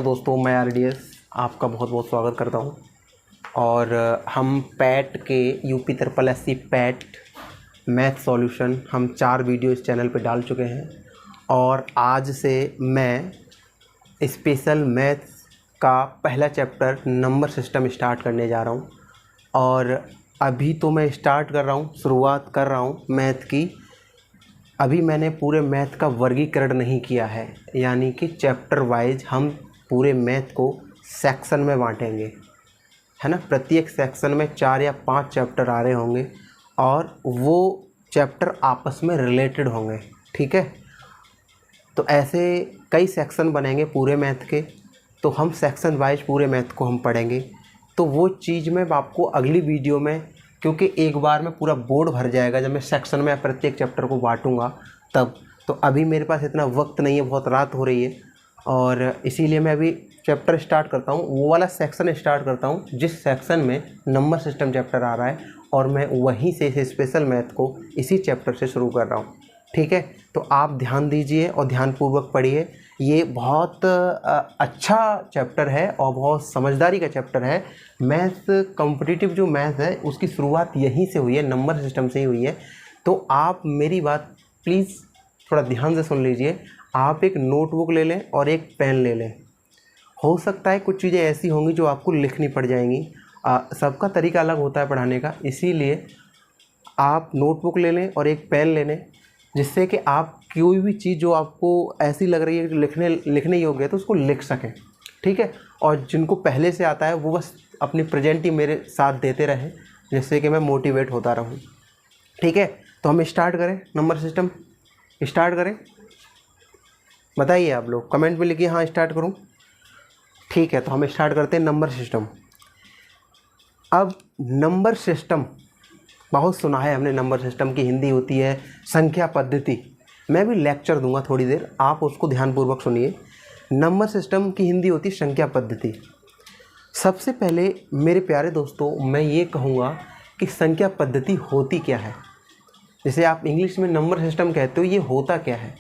दोस्तों, मैं आरडीएस आपका बहुत बहुत स्वागत करता हूं। और हम पैट के UP triple SC PAT math solution हम 4 वीडियो इस चैनल पे डाल चुके हैं। और आज से मैं स्पेशल मैथ्स का पहला चैप्टर नंबर सिस्टम स्टार्ट करने जा रहा हूं। और अभी तो मैं स्टार्ट कर रहा हूं, शुरुआत कर रहा हूं मैथ की। अभी मैंने पूरे मैथ का वर्गीकरण नहीं किया है, यानी कि चैप्टर वाइज हम पूरे मैथ को सेक्शन में बांटेंगे, है ना। प्रत्येक सेक्शन में 4 या 5 चैप्टर आ रहे होंगे और वो चैप्टर आपस में रिलेटेड होंगे, ठीक है। तो ऐसे कई सेक्शन बनेंगे पूरे मैथ के, तो हम सेक्शन वाइज पूरे मैथ को हम पढ़ेंगे। तो वो चीज़ मैं आपको अगली वीडियो में, क्योंकि एक बार में पूरा बोर्ड भर जाएगा जब मैं सेक्शन में प्रत्येक चैप्टर को बांटूंगा तब। तो अभी मेरे पास इतना वक्त नहीं है, बहुत रात हो रही है, और इसीलिए मैं अभी चैप्टर स्टार्ट करता हूँ, वो वाला सेक्शन स्टार्ट करता हूँ जिस सेक्शन में नंबर सिस्टम चैप्टर आ रहा है, और मैं वहीं से इस स्पेशल मैथ को इसी चैप्टर से शुरू कर रहा हूँ, ठीक है। तो आप ध्यान दीजिए और ध्यानपूर्वक पढ़िए। ये बहुत अच्छा चैप्टर है और बहुत समझदारी का चैप्टर है। मैथ कॉम्पिटिटिव जो मैथ है उसकी शुरुआत यहीं से हुई है, नंबर सिस्टम से ही हुई है। तो आप मेरी बात प्लीज़ थोड़ा ध्यान से सुन लीजिए। आप एक नोटबुक ले लें और एक पेन ले लें। हो सकता है कुछ चीज़ें ऐसी होंगी जो आपको लिखनी पड़ जाएंगी। सबका तरीका अलग होता है पढ़ाने का, इसीलिए आप नोटबुक ले लें और एक पेन ले लें, जिससे कि आप कोई भी चीज़ जो आपको ऐसी लग रही है कि लिखने योग्य है तो उसको लिख सकें, ठीक है। और जिनको पहले से आता है वो बस अपनी प्रेजेंट ही मेरे साथ देते रहें, जिससे कि मैं मोटिवेट होता रहूं, ठीक है। तो हम स्टार्ट करें, नंबर सिस्टम स्टार्ट करें। बताइए आप लोग, कमेंट में लिखिए हाँ स्टार्ट करूं। ठीक है, तो हम स्टार्ट करते हैं नंबर सिस्टम। अब नंबर सिस्टम बहुत सुना है हमने, नंबर सिस्टम की हिंदी होती है संख्या पद्धति। मैं भी लेक्चर दूंगा थोड़ी देर, आप उसको ध्यानपूर्वक सुनिए। नंबर सिस्टम की हिंदी होती है संख्या पद्धति। सबसे पहले मेरे प्यारे दोस्तों मैं ये कहूँगा कि संख्या पद्धति होती क्या है। जैसे आप इंग्लिश में नंबर सिस्टम कहते हो, ये होता क्या है,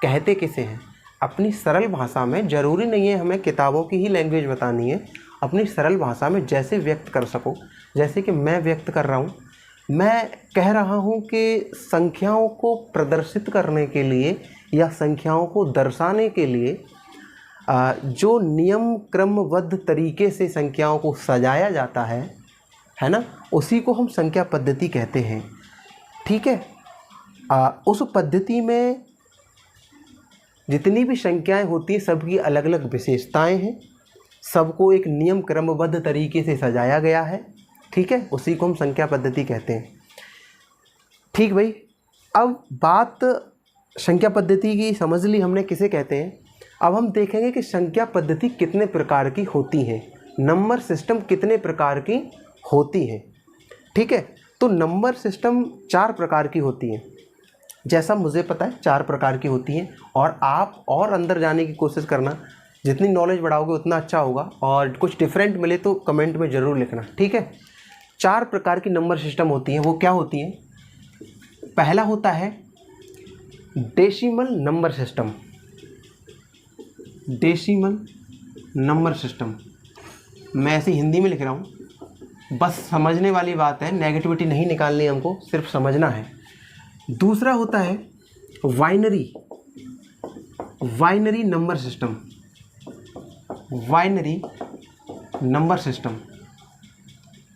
कहते किसे हैं। अपनी सरल भाषा में, ज़रूरी नहीं है हमें किताबों की ही लैंग्वेज बतानी है, अपनी सरल भाषा में जैसे व्यक्त कर सको, जैसे कि मैं व्यक्त कर रहा हूँ। मैं कह रहा हूँ कि संख्याओं को प्रदर्शित करने के लिए या संख्याओं को दर्शाने के लिए जो नियम क्रमबद्ध तरीके से संख्याओं को सजाया जाता है ना, उसी को हम संख्या पद्धति कहते हैं, ठीक है। उस पद्धति में जितनी भी संख्याएं होती हैं सबकी अलग अलग विशेषताएं हैं, सबको एक नियम क्रमबद्ध तरीके से सजाया गया है, ठीक है। उसी को हम संख्या पद्धति कहते हैं, ठीक भाई। अब बात संख्या पद्धति की समझ ली हमने किसे कहते हैं। अब हम देखेंगे कि संख्या पद्धति कितने प्रकार की होती है, नंबर सिस्टम कितने प्रकार की होती है, ठीक है। तो नंबर सिस्टम 4 प्रकार की होती है, जैसा मुझे पता है 4 प्रकार की होती हैं। और आप और अंदर जाने की कोशिश करना, जितनी नॉलेज बढ़ाओगे उतना अच्छा होगा। और कुछ डिफरेंट मिले तो कमेंट में ज़रूर लिखना, ठीक है। 4 प्रकार की नंबर सिस्टम होती हैं, वो क्या होती हैं। पहला होता है decimal number system. Decimal number system, मैं ऐसे हिंदी में लिख रहा हूँ, बस समझने वाली बात है, नेगेटिविटी नहीं निकालनी हमको, सिर्फ समझना है। दूसरा होता है winery number system. Winery number system,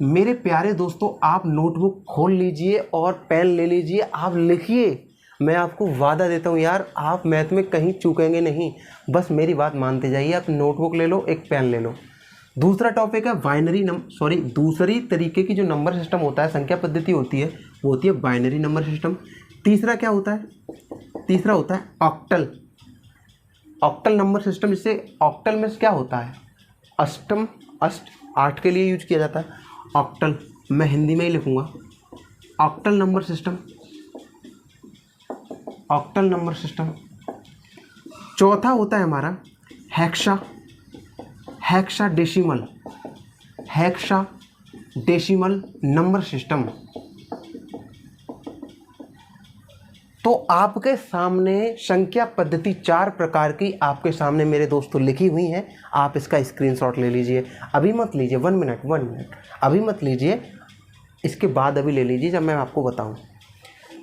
मेरे प्यारे दोस्तों आप नोटबुक खोल लीजिए और पेन ले लीजिए, आप लिखिए। मैं आपको वादा देता हूँ यार, आप मैथ में कहीं चूकेंगे नहीं, बस मेरी बात मानते जाइए। आप नोटबुक ले लो, एक पेन ले लो। दूसरा टॉपिक है दूसरी तरीके की जो नंबर सिस्टम होता है, संख्या पद्धति होती है, वो होती है बाइनरी नंबर सिस्टम। तीसरा क्या होता है, तीसरा होता है ऑक्टल नंबर सिस्टम। जिससे ऑक्टल में क्या होता है, अष्टम, 8 के लिए यूज किया जाता है ऑक्टल। मैं हिंदी में ही लिखूंगा, octal number system, octal number system. चौथा होता है हमारा हेक्साडेसिमल नंबर सिस्टम, तो आपके सामने संख्या पद्धति 4 प्रकार की आपके सामने मेरे दोस्तों लिखी हुई हैं। आप इसका स्क्रीनशॉट ले लीजिए। अभी मत लीजिए, 1 मिनट अभी मत लीजिए, इसके बाद अभी ले लीजिए जब मैं आपको बताऊं।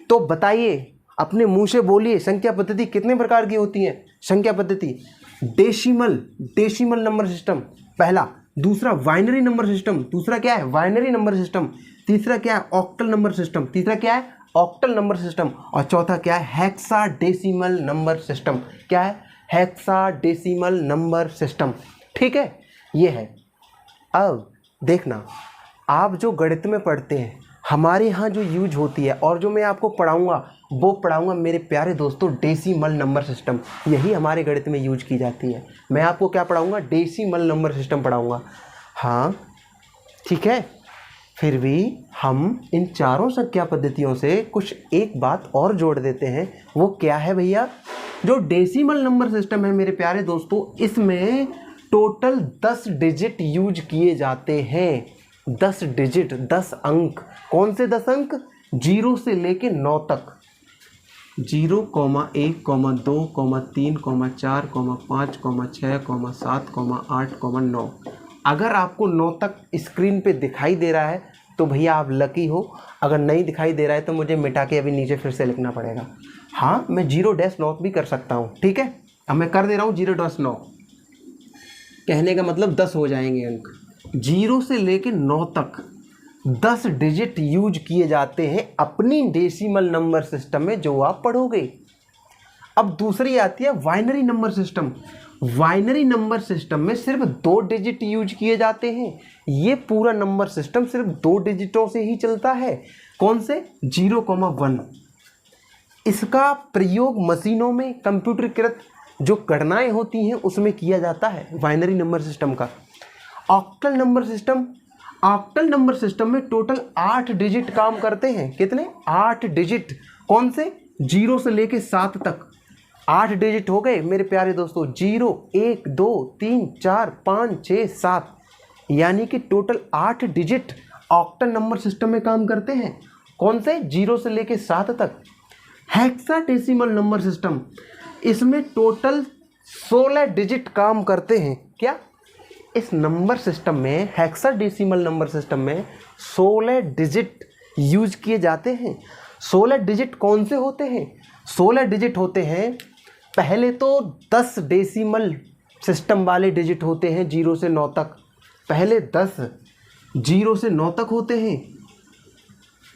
तो बताइए, अपने मुंह से बोलिए, संख्या पद्धति कितने प्रकार की होती है? संख्या पद्धति डेसिमल नंबर सिस्टम पहला, दूसरा बाइनरी नंबर सिस्टम, दूसरा क्या है? बाइनरी नंबर सिस्टम, तीसरा क्या है? ऑक्टल नंबर सिस्टम, तीसरा क्या है? ऑक्टल नंबर सिस्टम, और चौथा क्या है? Hexadecimal number system. क्या है? Hexadecimal number system. ठीक है, ये है। अब देखना, आप जो गणित में पढ़ते हैं हमारे यहाँ जो यूज होती है और जो मैं आपको पढ़ाऊँगा वो पढ़ाऊँगा मेरे प्यारे दोस्तों डेसिमल नंबर सिस्टम। यही हमारे गणित में यूज की जाती है। मैं आपको क्या पढ़ाऊँगा? डेसिमल नंबर सिस्टम पढ़ाऊँगा। हाँ ठीक है, फिर भी हम इन चारों संख्या पद्धतियों से कुछ एक बात और जोड़ देते हैं। वो क्या है भैया? जो डेसिमल नंबर सिस्टम है मेरे प्यारे दोस्तों, इसमें टोटल 10 डिजिट यूज किए जाते हैं। 10 डिजिट, 10 अंक। कौन से 10 अंक? 0 से लेके 9 तक। 0, 1, 2, 3, 4, 5, 6, 7, 8, 9। अगर आपको 9 तक स्क्रीन पे दिखाई दे रहा है तो भैया आप लकी हो। अगर नहीं दिखाई दे रहा है तो मुझे मिटा के अभी नीचे फिर से लिखना पड़ेगा। हाँ, मैं 0-9 भी कर सकता हूँ। ठीक है, अब मैं कर दे रहा हूँ 0-9। कहने का मतलब 10 हो जाएंगे अंक। 0 से लेके 9 तक 10 डिजिट यूज किए जाते हैं अपनी डेसिमल नंबर सिस्टम में, जो आप पढ़ोगे। अब दूसरी आती है binary number system. Binary number system में सिर्फ 2 डिजिट यूज किए जाते हैं। ये पूरा नंबर सिस्टम सिर्फ 2 डिजिटों से ही चलता है। कौन से? 0,1। इसका प्रयोग मशीनों में कंप्यूटरीकृत जो गणनाएं होती हैं उसमें किया जाता है, बाइनरी नंबर सिस्टम का। Octal number system, octal number system में टोटल 8 डिजिट काम करते हैं। कितने? 8 डिजिट। कौन से? 0 से लेके 7 तक 8 डिजिट हो गए मेरे प्यारे दोस्तों। 0, 1, 2, 3, 4, 5, 6, 7, यानी कि total 8 digit octal number system में काम करते हैं। कौन से? 0 से लेके 7 तक। हेक्साडेसिमल नंबर सिस्टम, इसमें टोटल 16 डिजिट काम करते हैं। क्या? इस नंबर सिस्टम में, हेक्साडेसिमल नंबर सिस्टम में 16 डिजिट यूज किए जाते हैं। 16 डिजिट कौन से होते हैं? 16 डिजिट होते हैं, पहले तो 10 डेसिमल सिस्टम वाले डिजिट होते हैं 0 से 9 तक। पहले 10 0 से 9 तक होते हैं।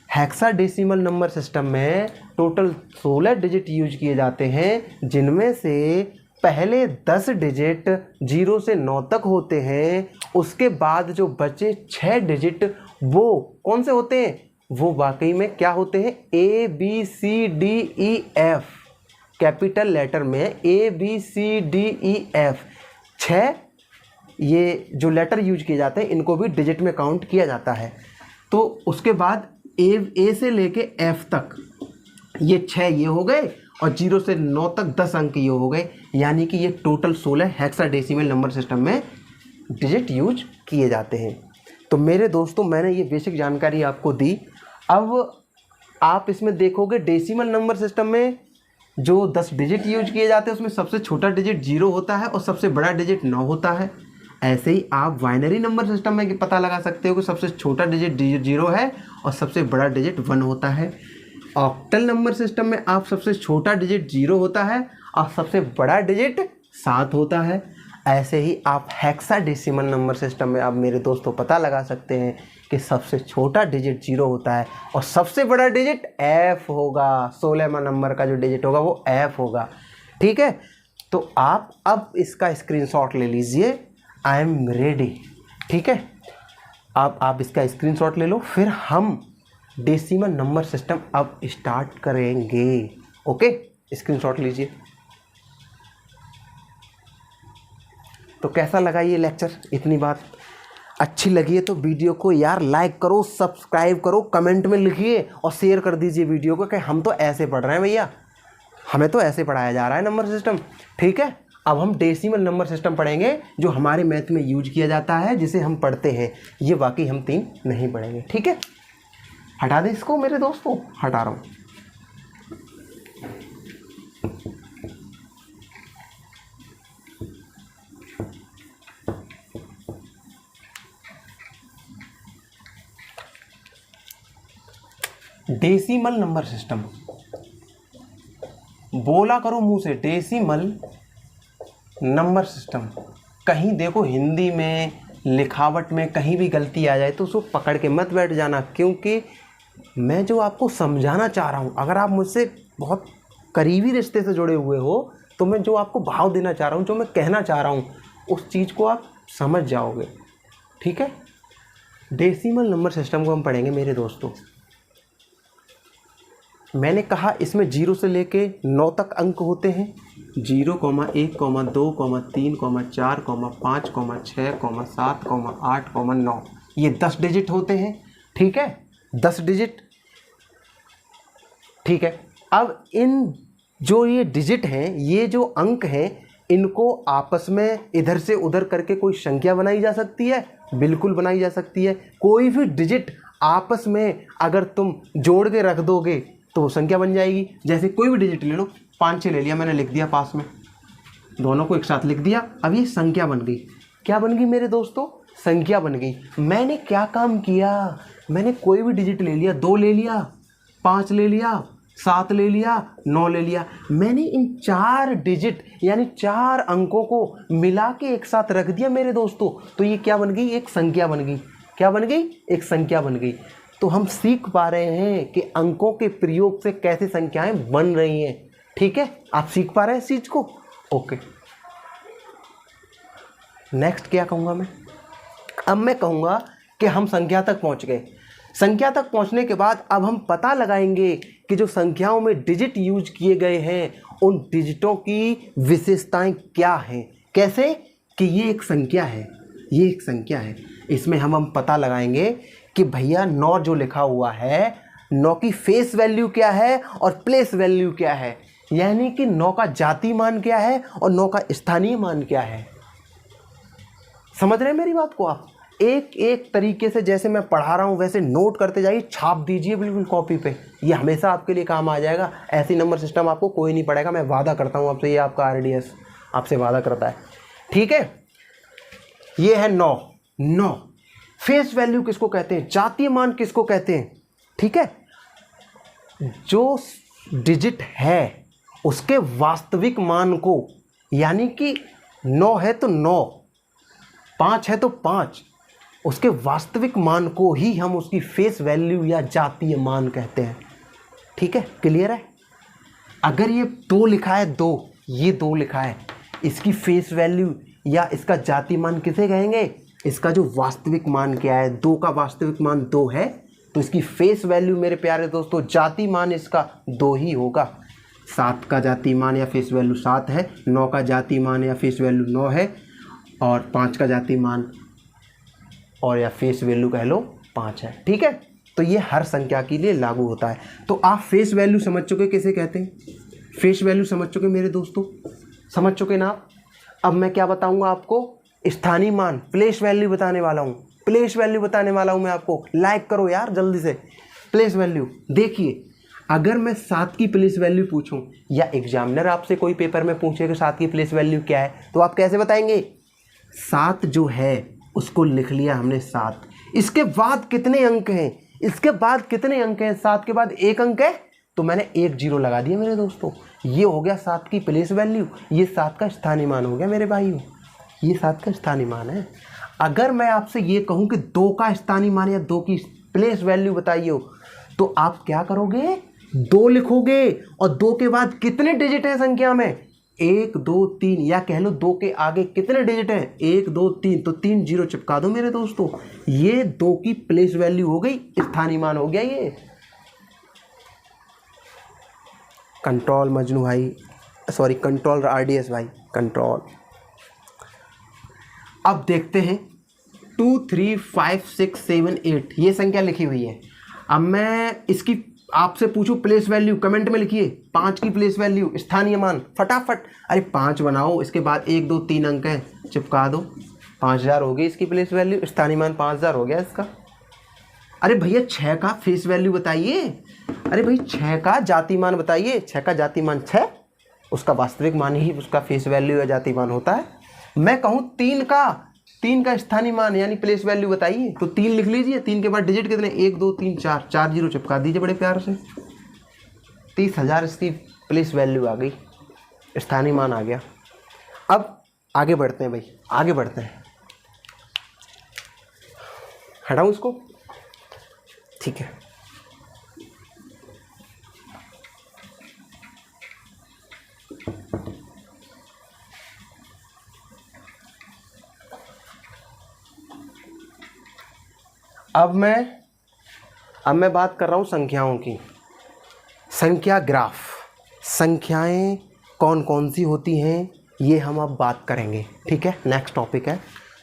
हेक्साडेसिमल नंबर सिस्टम में टोटल 16 डिजिट यूज किए जाते हैं, जिनमें से पहले 10 डिजिट 0 से 9 तक होते हैं। उसके बाद जो बचे 6 डिजिट वो कौन से होते हैं? वो वाकई में क्या होते हैं? ABCDEF, कैपिटल लेटर में ABCDEF 6 ये जो लेटर यूज किए जाते हैं इनको भी डिजिट में काउंट किया जाता है। तो उसके बाद ए से लेके F तक ये 6 ये हो गए, और 0 से 9 तक 10 अंक ये हो गए, यानी कि ये टोटल 16 हेक्साडेसिमल नंबर सिस्टम में डिजिट यूज किए जाते हैं। तो मेरे दोस्तों, मैंने ये बेसिक जानकारी आपको दी। अब आप इसमें देखोगे डेसिमल नंबर सिस्टम में जो 10 डिजिट यूज किए जाते हैं उसमें सबसे छोटा डिजिट 0 होता है और सबसे बड़ा डिजिट 9 होता है। ऐसे ही आप बाइनरी नंबर सिस्टम में पता लगा सकते हो कि सबसे छोटा डिजिट 0 है और सबसे बड़ा डिजिट 1 होता है। ऑक्टल नंबर सिस्टम में आप सबसे छोटा डिजिट 0 होता है और सबसे बड़ा डिजिट 7 होता है। ऐसे ही आप हेक्साडेसिमल नंबर सिस्टम में आप मेरे दोस्तों पता लगा सकते हैं कि सबसे छोटा डिजिट 0 होता है और सबसे बड़ा डिजिट F होगा। 16वां नंबर का जो डिजिट होगा वो F होगा। ठीक है, तो आप अब इसका स्क्रीनशॉट ले लीजिए। I am ready. ठीक है, आप इसका स्क्रीनशॉट ले लो, फिर हम डेसिमल नंबर सिस्टम अब स्टार्ट करेंगे। ओके, स्क्रीनशॉट लीजिए। तो कैसा लगा ये लेक्चर? इतनी बात अच्छी लगी है तो वीडियो को यार लाइक करो, सब्सक्राइब करो, कमेंट में लिखिए और शेयर कर दीजिए वीडियो को कि हम तो ऐसे पढ़ रहे हैं भैया, हमें तो ऐसे पढ़ाया जा रहा है नंबर सिस्टम। ठीक है, अब हम डेसिमल नंबर सिस्टम पढ़ेंगे जो हमारे मैथ में यूज किया जाता है, जिसे हम पढ़ते हैं। ये बाकी हम 3 नहीं पढ़ेंगे। ठीक है, हटा दें इसको मेरे दोस्तों, हटा रहा हूँ। डेसिमल नंबर सिस्टम, बोला करो मुंह से, डेसिमल नंबर सिस्टम। कहीं देखो हिंदी में लिखावट में कहीं भी गलती आ जाए तो उसको पकड़ के मत बैठ जाना, क्योंकि मैं जो आपको समझाना चाह रहा हूँ, अगर आप मुझसे बहुत करीबी रिश्ते से जुड़े हुए हो तो मैं जो आपको भाव देना चाह रहा हूँ, जो मैं कहना चाह रहा हूँ, उस चीज़ को आप समझ जाओगे। ठीक है, डेसिमल नंबर सिस्टम को हम पढ़ेंगे मेरे दोस्तों। मैंने कहा इसमें 0 से लेके 9 तक अंक होते हैं। 0, 1, 2, 3, 4, 5, 6, 7, 8, 9, ये 10 डिजिट होते हैं। ठीक है, 10 डिजिट। ठीक है, अब इन जो ये डिजिट हैं, ये जो अंक हैं, इनको आपस में इधर से उधर करके कोई संख्या बनाई जा सकती है, बिल्कुल बनाई जा सकती है। कोई भी डिजिट आपस में अगर तुम जोड़ के रख दोगे तो वो संख्या बन जाएगी। जैसे कोई भी डिजिट ले लो, 5 6 ले लिया मैंने, लिख दिया पास में, दोनों को एक साथ लिख दिया, अब ये संख्या बन गई। क्या बन गई मेरे दोस्तों? संख्या बन गई। मैंने क्या काम किया, मैंने कोई भी डिजिट ले लिया, 2 ले लिया, 5 ले लिया, 7 ले लिया, 9 ले लिया, मैंने इन 4 डिजिट यानी 4 अंकों को मिला के एक साथ रख दिया मेरे दोस्तों, तो ये क्या बन गई? एक संख्या बन गई। क्या बन गई? एक संख्या बन गई। तो हम सीख पा रहे हैं कि अंकों के प्रयोग से कैसे संख्याएं बन रही हैं। ठीक है, आप सीख पा रहे हैं इस चीज को? ओके, नेक्स्ट क्या कहूँगा मैं? अब मैं कहूँगा कि हम संख्या तक पहुँच गए। संख्या तक पहुँचने के बाद अब हम पता लगाएंगे कि जो संख्याओं में डिजिट यूज किए गए हैं, उन डिजिटों की विशेषताएं क्या हैं। कैसे? कि ये एक संख्या है, ये एक संख्या है। इसमें हम पता लगाएंगे कि भैया 9 जो लिखा हुआ है, 9 की फेस वैल्यू क्या है और प्लेस वैल्यू क्या है, यानी कि 9 का जाति मान क्या है और 9 का स्थानीय मान क्या है। समझ रहे हैं मेरी बात को आप? एक एक तरीके से जैसे मैं पढ़ा रहा हूँ वैसे नोट करते जाइए, छाप दीजिए बिल्कुल कॉपी पे, ये हमेशा आपके लिए काम आ जाएगा। ऐसी नंबर सिस्टम आपको कोई नहीं पड़ेगा, मैं वादा करता हूँ आपसे, ये आपका आरडीएस आपसे वादा करता है। ठीक है, ये है 9। फेस वैल्यू किसको कहते हैं? जातीय मान किसको कहते हैं? ठीक है, जो डिजिट है उसके वास्तविक मान को, यानी कि 9 है तो 9, 5 है तो 5, उसके वास्तविक मान को ही हम उसकी फेस वैल्यू या जातीय मान कहते हैं। ठीक है, क्लियर है? अगर ये 2 लिखा है, 2, ये 2 लिखा है, इसकी फेस वैल्यू या इसका जातीय मान किसे कहेंगे? इसका जो वास्तविक मान क्या है, 2 का वास्तविक मान 2 है, तो इसकी फेस वैल्यू मेरे प्यारे दोस्तों, जातीय मान इसका 2 ही होगा। 7 का जातीय मान या फेस वैल्यू 7 है, 9 का जातीय मान या फेस वैल्यू 9 है, और 5 का जातीय मान और या फेस वैल्यू कह लो 5 है। ठीक है, तो ये हर संख्या के लिए लागू होता है। तो आप फेस वैल्यू समझ चुके किसे कहते हैं? फेस वैल्यू समझ चुके मेरे दोस्तों, समझ चुके ना आप? अब मैं क्या बताऊंगा आपको? स्थानीय मान, प्लेस वैल्यू बताने वाला हूँ। प्लेस वैल्यू बताने वाला हूँ मैं आपको। लाइक करो यार जल्दी से। प्लेस वैल्यू देखिए, अगर मैं 7 की प्लेस वैल्यू पूछूं या एग्जामिनर आपसे कोई पेपर में पूछे कि 7 की प्लेस वैल्यू क्या है, तो आप कैसे बताएंगे? 7 जो है उसको लिख लिया हमने 7, इसके बाद कितने अंक हैं, इसके बाद कितने अंक हैं, 7 के बाद 1 अंक है तो मैंने 1 0 लगा दिया मेरे दोस्तों। ये हो गया 7 की प्लेस वैल्यू, ये 7 का स्थानीय मान हो गया मेरे भाइयों, ये 7 का स्थानीय मान है। अगर मैं आपसे ये कहूँ कि 2 का स्थानीय मान या 2 की प्लेस वैल्यू बताइए, तो आप क्या करोगे? 2 लिखोगे, और 2 के बाद कितने डिजिट हैं संख्या में? 1 2 3, या कह लो 2 के आगे कितने डिजिट हैं? 1 2 3, तो 3 0 चिपका दो मेरे दोस्तों। ये 2 की प्लेस वैल्यू हो गई, स्थानीय मान हो गया ये। कंट्रोल मजनू भाई, सॉरी कंट्रोल आरडीएस भाई, कंट्रोल। अब देखते हैं 2 3 5 6 7 8 ये संख्या लिखी हुई है। अब मैं इसकी आपसे पूछूं प्लेस वैल्यू, कमेंट में लिखिए 5 की प्लेस वैल्यू, स्थानीय मान फटाफट। अरे 5 बनाओ, इसके बाद 1 2 3 अंक है, चिपका दो। 5000 हो गई इसकी प्लेस वैल्यू, स्थानीय मान 5000 हो गया इसका। अरे भैया 6 का फेस वैल्यू बताइए। अरे भाई 6 का जाति मान बताइए। 6 का जाति मान 6, उसका वास्तविक मान ही उसका फेस वैल्यू या जाति मान होता है। मैं कहूँ 3 का 3 का स्थानीय मान यानी प्लेस वैल्यू बताइए। तो 3 लिख लीजिए, 3 के बाद डिजिट कितने, 1 2 3 4, 4 जीरो चिपका दीजिए बड़े प्यार से। 30,000 इसकी प्लेस वैल्यू आ गई, स्थानीय मान आ गया। अब आगे बढ़ते हैं भाई, आगे बढ़ते हैं। हटाऊं इसको, ठीक है। अब मैं बात कर रहा हूँ संख्याओं की। संख्या ग्राफ, संख्याएं कौन कौन सी होती हैं ये हम अब बात करेंगे, ठीक है। नेक्स्ट टॉपिक है,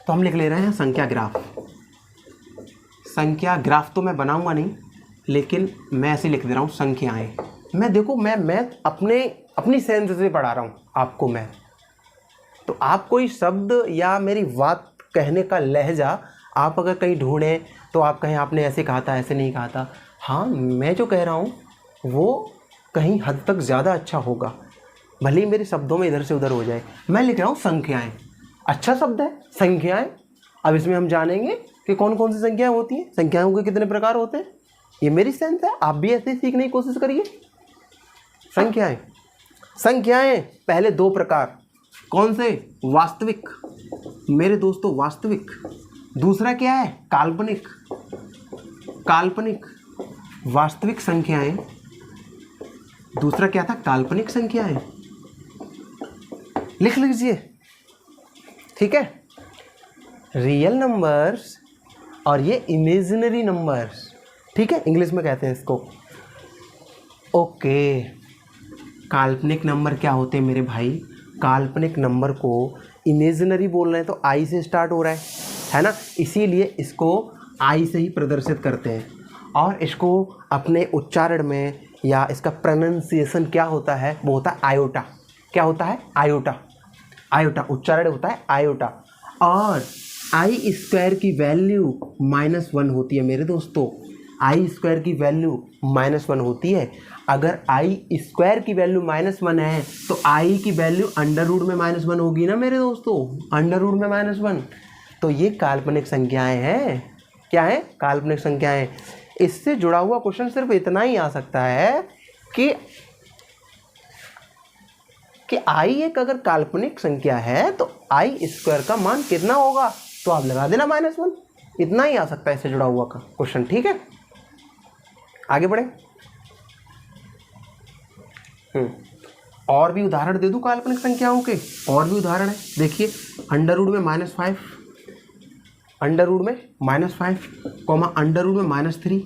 तो हम लिख ले रहे हैं संख्या ग्राफ। संख्या ग्राफ तो मैं बनाऊंगा नहीं, लेकिन मैं ऐसे लिख दे रहा हूँ संख्याएं। मैं देखो, मैं अपनी सेंस से पढ़ा रहा हूँ आपको मैं, तो आप कोई शब्द या मेरी बात कहने का लहजा आप अगर कहीं ढूंढें तो आप कहें आपने ऐसे कहा था, ऐसे नहीं कहा था। हाँ, मैं जो कह रहा हूँ वो कहीं हद तक ज़्यादा अच्छा होगा, भले ही मेरे शब्दों में इधर से उधर हो जाए। मैं लिख रहा हूँ संख्याएं, अच्छा शब्द है संख्याएं। अब इसमें हम जानेंगे कि कौन कौन सी संख्याएं होती हैं, संख्याओं के कितने प्रकार होते हैं। ये मेरी सेंस है, आप भी ऐसे ही सीखने की कोशिश करिए। संख्याएं, संख्याएं पहले 2 प्रकार, कौन से, वास्तविक मेरे दोस्तों, वास्तविक। दूसरा क्या है, काल्पनिक। काल्पनिक, वास्तविक संख्याएं, दूसरा क्या था, काल्पनिक संख्याएं। लिख लीजिए, ठीक है। रियल नंबर्स और ये इमेजिनरी नंबर्स, ठीक है, इंग्लिश में कहते हैं इसको। ओके, काल्पनिक नंबर क्या होते हैं मेरे भाई, काल्पनिक नंबर को इमेजिनरी बोल रहे हैं तो आई से स्टार्ट हो रहा है ना, इसीलिए इसको आई से ही प्रदर्शित करते हैं। और इसको अपने उच्चारण में या इसका प्रोनाउंसिएशन क्या होता है, वो होता है आयोटा। क्या होता है, आयोटा। आयोटा उच्चारण होता है आयोटा। और आई स्क्वायर की वैल्यू -1 होती है मेरे दोस्तों, आई स्क्वायर की वैल्यू -1 होती है। अगर आई स्क्वायर की वैल्यू -1 है तो आई की वैल्यू अंडर रूट में -1 होगी ना मेरे दोस्तों, अंडर रूट में -1। तो ये काल्पनिक संख्याएं हैं। क्या है, काल्पनिक संख्याएं। इससे जुड़ा हुआ क्वेश्चन सिर्फ इतना ही आ सकता है कि आई एक अगर काल्पनिक संख्या है तो आई स्क्वायर का मान कितना होगा, तो आप लगा देना -1। इतना ही आ सकता है इससे जुड़ा हुआ का क्वेश्चन, ठीक है। आगे बढ़े। और भी उदाहरण दे दूं काल्पनिक संख्याओं के, और भी उदाहरण है, देखिए। अंडर रूट में -5, अंडर रूट में -5, कॉमा अंडर रूट में -3,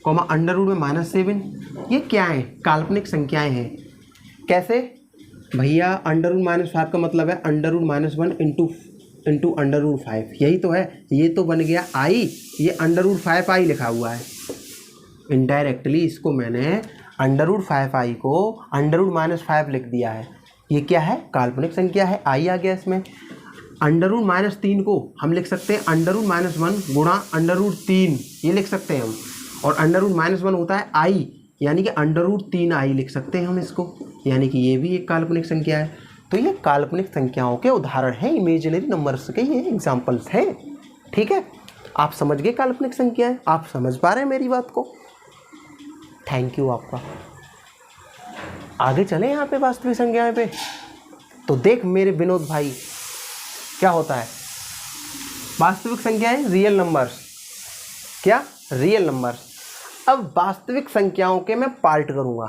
कॉमा अंडर रूट में -7। ये क्या है, काल्पनिक संख्याएं हैं। कैसे भैया, अंडर रूट -5 का मतलब है under root -1 into under root 5, यही तो है। ये तो बन गया आई, ये अंडर रूट 5 आई लिखा हुआ है। इनडायरेक्टली इसको मैंने अंडर रूट 5 आई को अंडर रूट -5 लिख दिया है। ये क्या है, काल्पनिक संख्या है, आई आ गया इसमें। अंडर रूट -3 को हम लिख सकते हैं अंडर रूट -1 गुणा अंडर रूट 3, ये लिख सकते हैं हम। और अंडर रूट -1 होता है आई, यानी कि अंडर रूट 3 आई लिख सकते हैं हम इसको, यानी कि ये भी एक काल्पनिक संख्या है। तो ये काल्पनिक संख्याओं के उदाहरण हैं, इमेजिनरी नंबर्स के ये एग्जाम्पल्स हैं, ठीक है। आप समझ गए काल्पनिक संख्याएं, आप समझ पा रहे हैं मेरी बात को, थैंक यू आपका। आगे चले यहाँ पे वास्तविक संख्याएं पे। तो देख मेरे विनोद भाई, क्या होता है वास्तविक संख्याएं, रियल नंबर्स। क्या, रियल नंबर्स। अब वास्तविक संख्याओं के मैं पार्ट करूंगा।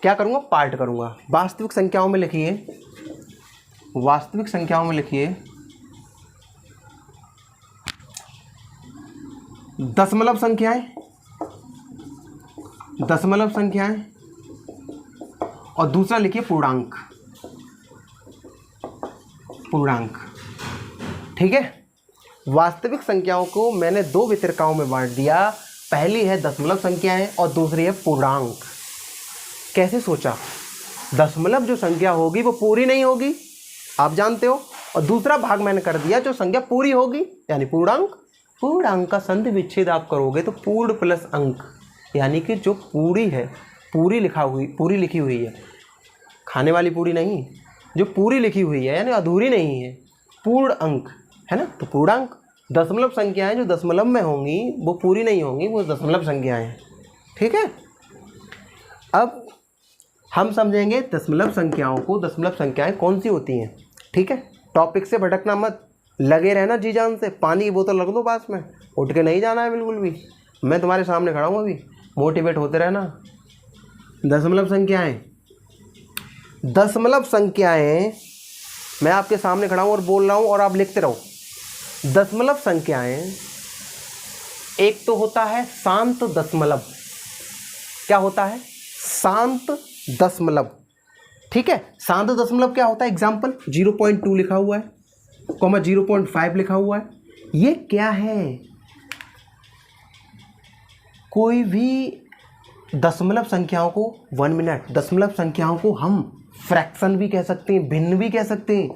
क्या करूंगा, पार्ट करूंगा। वास्तविक संख्याओं में लिखिए, वास्तविक संख्याओं में लिखिए दशमलव संख्याएं, दशमलव संख्याएं, और दूसरा लिखिए पूर्णांक, पूर्णांक, ठीक है। वास्तविक संख्याओं को मैंने 2 वितरकाओं में बांट दिया, पहली है दशमलव संख्याएं और दूसरी है पूर्णांक। कैसे सोचा, दशमलव जो संख्या होगी वो पूरी नहीं होगी, आप जानते हो, और दूसरा भाग मैंने कर दिया जो संख्या पूरी होगी, यानी पूर्णांक। पूर्णांक का संधि विच्छेद आप करोगे तो पूर्ण प्लस अंक, यानी कि जो पूरी है, पूरी लिखी हुई है, खाने वाली पूरी नहीं, जो पूरी लिखी हुई है यानी अधूरी नहीं है, पूर्ण अंक, है ना। तो पूर्णांक दशमलव संख्याएं जो दशमलव में होंगी वो पूरी नहीं होंगी, वो दशमलव संख्याएं हैं, ठीक है। अब हम समझेंगे दशमलव संख्याओं को, दशमलव संख्याएं कौन सी होती हैं, ठीक है। टॉपिक से भटकना मत, लगे रहना जी जान से। पानी की बोतल रख दो पास में, उठ के नहीं जाना है बिल्कुल भी। मैं तुम्हारे सामने खड़ा हूँ अभी, मोटिवेट होते रहना। दशमलव संख्याएं, दशमलव संख्याएं, मैं आपके सामने खड़ा हूँ और बोल रहा हूँ और आप लिखते रहो। दशमलव संख्याएं, एक तो होता है शांत दशमलव। क्या होता है? शांत दशमलव, ठीक है। शांत दशमलव क्या होता है? एग्जाम्पल 0.2 लिखा हुआ है, 0.5 लिखा हुआ है। ये क्या है? कोई भी दशमलव संख्याओं को 1 मिनट, दशमलव संख्याओं को हम फ्रैक्शन भी कह सकते हैं, भिन्न भी कह सकते हैं।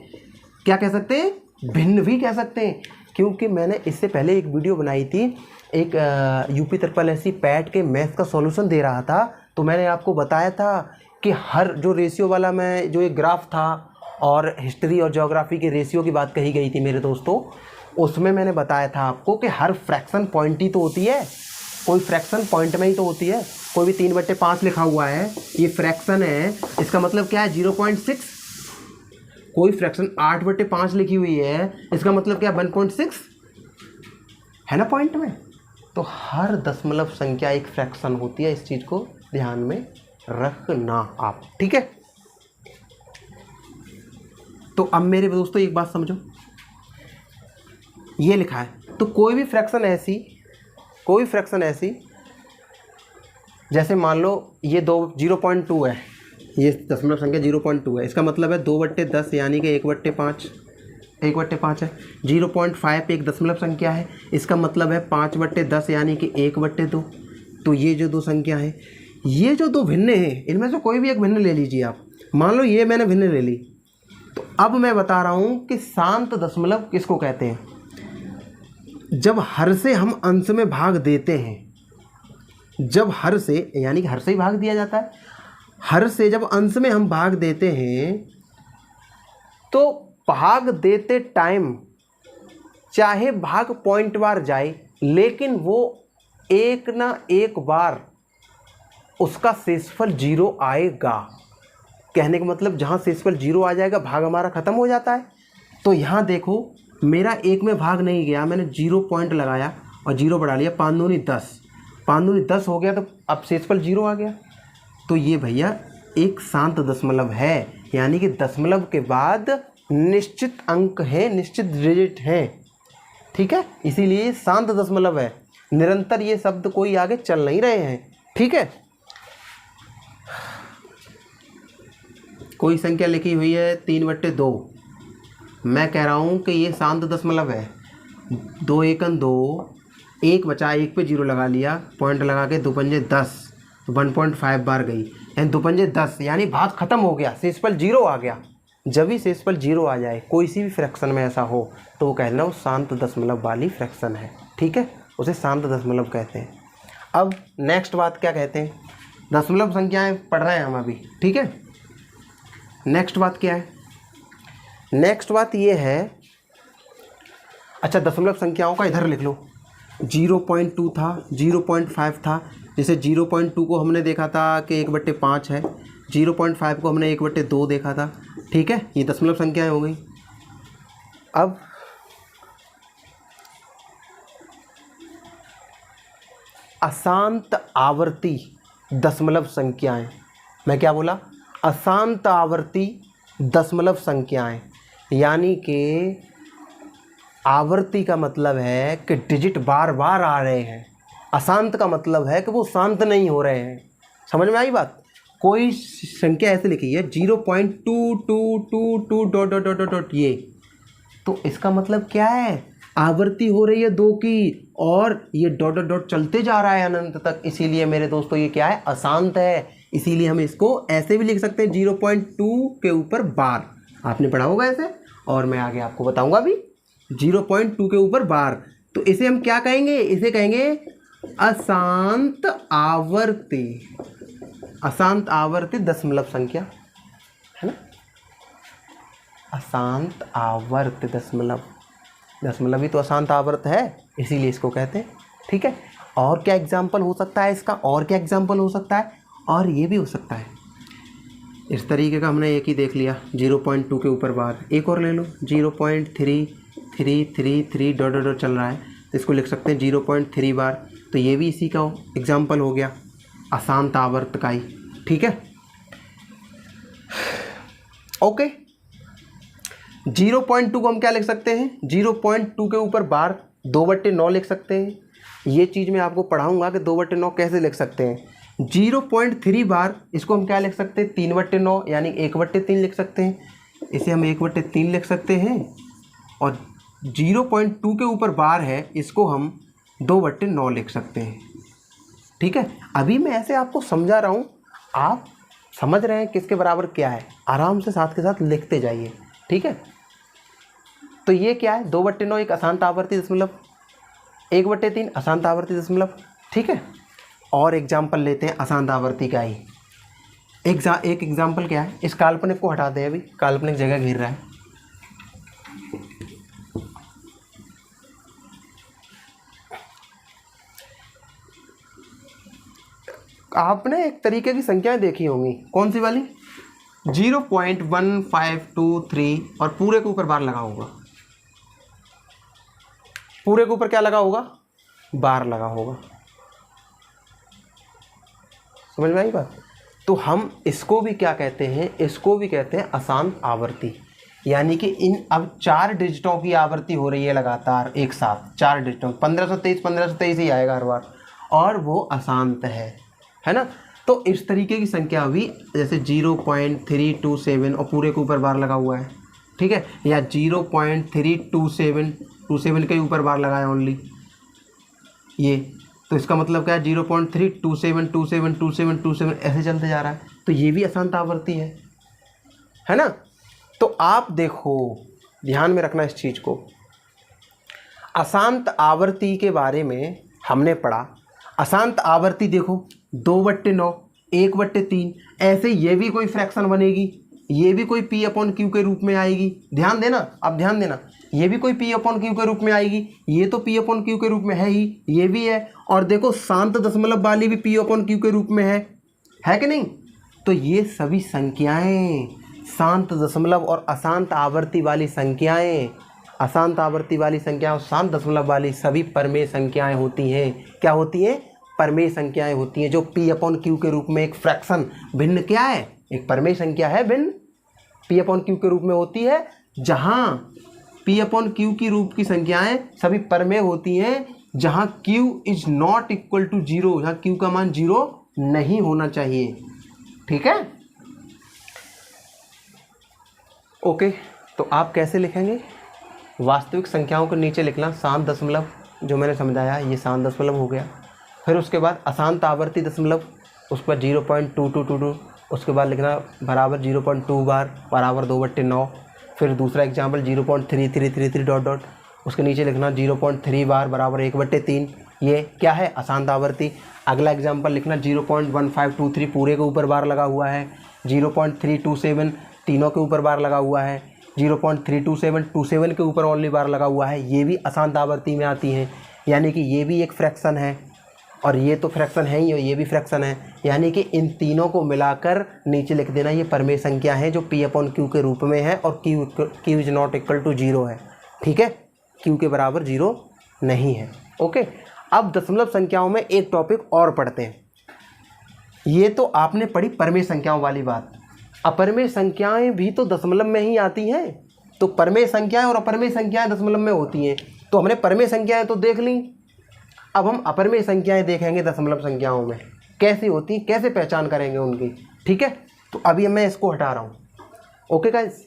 क्या कह सकते हैं? भिन्न भी कह सकते हैं। क्योंकि मैंने इससे पहले एक वीडियो बनाई थी, एक यूपी SSC पैट के मैथ का सॉल्यूशन दे रहा था, तो मैंने आपको बताया था कि हर जो रेशियो वाला मैं जो एक ग्राफ था और हिस्ट्री और ज्योग्राफी के रेशियो की बात कही गई थी मेरे दोस्तों, उसमें मैंने बताया था आपको कि हर फ्रैक्शन पॉइंट ही तो होती है, कोई फ्रैक्शन पॉइंट में ही तो होती है। कोई भी 3/5 लिखा हुआ है, ये फ्रैक्शन है, इसका मतलब क्या है? 0.6। कोई फ्रैक्शन 8/5 लिखी हुई है, इसका मतलब क्या? 1.6 है ना पॉइंट में। तो हर दशमलव संख्या एक फ्रैक्शन होती है, इस चीज़ को ध्यान में रखना आप, ठीक है। तो अब मेरे दोस्तों एक बात समझो, ये लिखा है तो कोई भी फ्रैक्शन ऐसी जैसे मान लो ये 0.2 है, ये दशमलव संख्या 0.2 है, इसका मतलब है 2/10 यानी कि 1/5 है। 0.5 एक दशमलव संख्या है, इसका मतलब है 5/10 यानी कि 1/2। तो ये जो दो संख्या है, ये जो दो भिन्न हैं, इनमें से कोई भी एक भिन्न ले लीजिए आप। मान लो ये मैंने भिन्न ले ली, तो अब मैं बता रहा हूँ कि शांत दशमलव किसको कहते हैं? जब हर से हम अंश में भाग देते हैं, जब हर से यानी कि हर से ही भाग दिया जाता है, हर से जब अंश में हम भाग देते हैं, तो भाग देते टाइम चाहे भाग पॉइंट बार जाए, लेकिन वो एक ना एक बार उसका शेषफल 0 आएगा। कहने का मतलब जहाँ शेषफल 0 आ जाएगा, भाग हमारा खत्म हो जाता है। तो यहाँ देखो, मेरा एक में भाग नहीं गया, मैंने 0 पॉइंट लगाया और 0 बढ़ा लिया, 5 दूनी 10, 5 दूनी 10 हो गया, तो अब शेषफल 0 आ गया। तो ये भैया एक शांत दशमलव है, यानी कि दशमलव के बाद निश्चित अंक है, निश्चित डिजिट है, ठीक है। इसीलिए शांत दशमलव है, निरंतर ये शब्द कोई आगे चल नहीं रहे हैं, ठीक है। कोई संख्या लिखी हुई है 3/2, मैं कह रहा हूँ कि ये शांत दशमलव है। 2 एकन 2, 1 बचा, 1 पे 0 लगा लिया, पॉइंट लगा के 2 पंजे 10, 1.5 बार गई, यानी 2 पंजे 10, यानी भाग खत्म हो गया, शेषफल 0 आ गया। जब भी शेषफल 0 आ जाए, कोई सी भी फ्रैक्शन में ऐसा हो, तो वो कहना वो शांत दशमलव वाली फ्रैक्शन है, ठीक है, उसे शांत दशमलव कहते हैं। अब नेक्स्ट बात क्या कहते हैं? दशमलव संख्याएं पढ़ रहे हैं हम अभी, ठीक है। नेक्स्ट बात क्या है? नेक्स्ट बात ये है, अच्छा दशमलव संख्याओं का इधर लिख लो। 0.2 था, 0.5 था। जैसे 0.2 को हमने देखा था कि 1/5 है, 0.5 को हमने 1/2 देखा था, ठीक है। ये दशमलव संख्याएं हो गई। अब अशांत आवर्ती दशमलव संख्याएं, मैं क्या बोला? अशांत आवर्ती दशमलव संख्याएं, यानी कि आवर्ती का मतलब है कि डिजिट बार बार आ रहे हैं, अशांत का मतलब है कि वो शांत नहीं हो रहे हैं। समझ में आई बात? कोई संख्या ऐसे लिखी है 0.2222 ये, तो इसका मतलब क्या है? आवर्ती हो रही है 2 की, और ये ... चलते जा रहा है अनंत तक। इसीलिए मेरे दोस्तों ये क्या है? अशांत है। इसीलिए हम इसको ऐसे भी लिख सकते हैं 0.2 के ऊपर बार। आपने पढ़ा होगा ऐसे, और मैं आगे आपको बताऊंगा अभी। 0.2 के ऊपर बार, तो इसे हम क्या कहेंगे? इसे कहेंगे अशांत आवर्ती, अशांत आवर्ती दशमलव संख्या, है ना, अशांत आवर्त दशमलव। दशमलव ही तो अशांत आवर्त है, इसीलिए इसको कहते हैं। ठीक है, और क्या एग्जाम्पल हो सकता है इसका, और क्या एग्जाम्पल हो सकता है, और ये भी हो सकता है इस तरीके का। हमने एक ही देख लिया 0.2 के ऊपर बार, एक और ले लो 0.3333 डॉट डॉट चल रहा है, तो इसको लिख सकते हैं 0.3 बार। तो ये भी इसी का एग्जाम्पल हो गया, अशांत आवर्त का ही। ठीक है, ओके। 0.2 को हम क्या लिख सकते हैं, 0.2 के ऊपर बार 2/9 लिख सकते हैं। ये चीज़ मैं आपको पढ़ाऊंगा कि 2/9 कैसे लिख सकते हैं। 0.3 बार, इसको हम क्या लिख सकते हैं, 3/9 यानी 1/3 लिख सकते हैं। इसे हम 1/3 लिख सकते हैं। और 0.2 के ऊपर बार है, इसको हम 2/9 लिख सकते हैं। ठीक है, अभी मैं ऐसे आपको समझा रहा हूँ, आप समझ रहे हैं किसके बराबर क्या है, आराम से साथ के साथ लिखते जाइए। ठीक है, तो ये क्या है, 2/9 एक अशांत आवर्ती दशमलव, 1/3 अशांत आवर्ती दशमलव। ठीक है, और एग्जाम्पल लेते हैं अशांत आवर्ती का ही। एक एग्जाम्पल क्या है, इस काल्पनिक को हटा दें, अभी काल्पनिक जगह घेर रहा है। आपने एक तरीके की संख्याएं देखी होंगी, कौन सी वाली, 0.1523 और पूरे के ऊपर बार लगा होगा, पूरे के ऊपर क्या लगा होगा, बार लगा होगा। समझ में आई बात। तो हम इसको भी क्या कहते हैं, इसको भी कहते हैं अशांत आवर्ती। यानी कि इन अब 4 डिजिटों की आवर्ती हो रही है लगातार एक साथ, 4 डिजिटों, 1523 ही आएगा हर बार, और वो अशांत है ना। तो इस तरीके की संख्या भी, जैसे 0.327 और पूरे के ऊपर बार लगा हुआ है। ठीक है, या 0.327 के ऊपर बार लगाया ओनली, ये तो इसका मतलब क्या है, 0.327 ऐसे चलते जा रहा है, तो ये भी अशांत आवर्ती है ना। तो आप देखो, ध्यान में रखना इस चीज़ को, अशांत आवर्ती के बारे में हमने पढ़ा। अशांत आवर्ती देखो 2/9, 1/3, ऐसे ये भी कोई फ्रैक्शन बनेगी, ये भी कोई P/Q के रूप में आएगी। ध्यान देना, अब ध्यान देना, ये भी कोई P/Q के रूप में आएगी, ये तो P/Q के रूप में है ही, ये भी है। और देखो शांत दशमलव वाली भी P/Q के रूप में है कि नहीं। तो ये सभी संख्याएं, शांत दशमलव और अशांत आवर्ती वाली संख्याएं, अशांत आवर्ती वाली संख्या और शांत दशमलव वाली सभी परमेय संख्याएं होती हैं। क्या होती हैं, परमेय संख्याएं होती हैं, जो P/Q के रूप में एक फ्रैक्शन, भिन्न क्या है, एक परमेय संख्या है, भिन्न P/Q के रूप में होती है। जहां P/Q की रूप की संख्याएं सभी परमेय होती हैं, जहां Q is not equal to 0, जहां Q का मान 0 नहीं होना चाहिए। ठीक है, ओके। तो आप कैसे लिखेंगे, वास्तविक संख्याओं को नीचे लिखना, शांत दशमलव जो मैंने समझाया, ये शांत दशमलव हो गया। फिर उसके बाद अशांत आवर्ती दशमलव, उस पर 0.2222, उसके बाद लिखना बराबर 0.2 बार बराबर 2/9। फिर दूसरा एग्जाम्पल 0.3333 डॉट डॉट, उसके नीचे लिखना 0.3 बार बराबर 1/3। ये क्या है, अशांत आवर्ती। अगला एग्जाम्पल लिखना 0.1523 पूरे के ऊपर बार लगा हुआ है, 0.327 तीनों के ऊपर बार लगा हुआ है, 0.327 के ऊपर ओनली बार लगा हुआ है। ये भी अशांत आवर्ती में आती हैं, यानी कि ये भी एक फ्रैक्शन है, और ये तो फ्रैक्शन है ही, और ये भी फ्रैक्शन है। यानी कि इन तीनों को मिलाकर नीचे लिख देना, ये परमेय संख्या है जो P/Q के रूप में है, और Q is not equal to 0 है। ठीक है, Q के बराबर 0 नहीं है। ओके, अब दशमलव संख्याओं में एक टॉपिक और पढ़ते हैं। ये तो आपने पढ़ी परमेय संख्याओं वाली बात, अपरमेय संख्याएं भी तो दशमलव में ही आती हैं। तो परमेय संख्याएं और अपरमेय संख्याएं दशमलव में होती हैं। तो हमने परमेय संख्याएं तो देख ली, अब हम अपरमेय संख्याएं देखेंगे दशमलव संख्याओं में कैसी होती, कैसे पहचान करेंगे उनकी। ठीक है, तो अभी मैं इसको हटा रहा हूँ। ओके गाइस,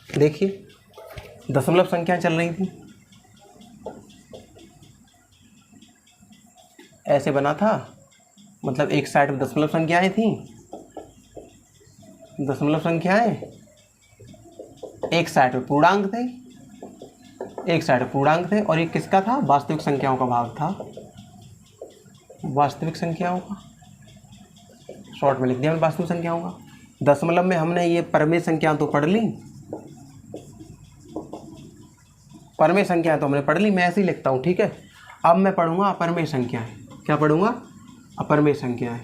देखिए दशमलव संख्या चल रही थी, ऐसे बना था, मतलब एक साइड में दशमलव संख्याएं थी, दशमलव संख्याएं एक साइड में पूर्णांक थे, एक साइड में पूर्णांक थे, और एक किसका था? वास्तविक संख्याओं का भाग था, वास्तविक संख्याओं का। शॉर्ट में लिख दिया वास्तविक संख्याओं का। दशमलव में हमने ये परमेय संख्या तो पढ़ ली, परमेय संख्या तो हमने पढ़ ली, मैं ऐसे ही लिखता हूँ, ठीक है। अब मैं पढ़ूंगा अपरमेय संख्याएं। क्या पढ़ूंगा? अपरमेय संख्याएं।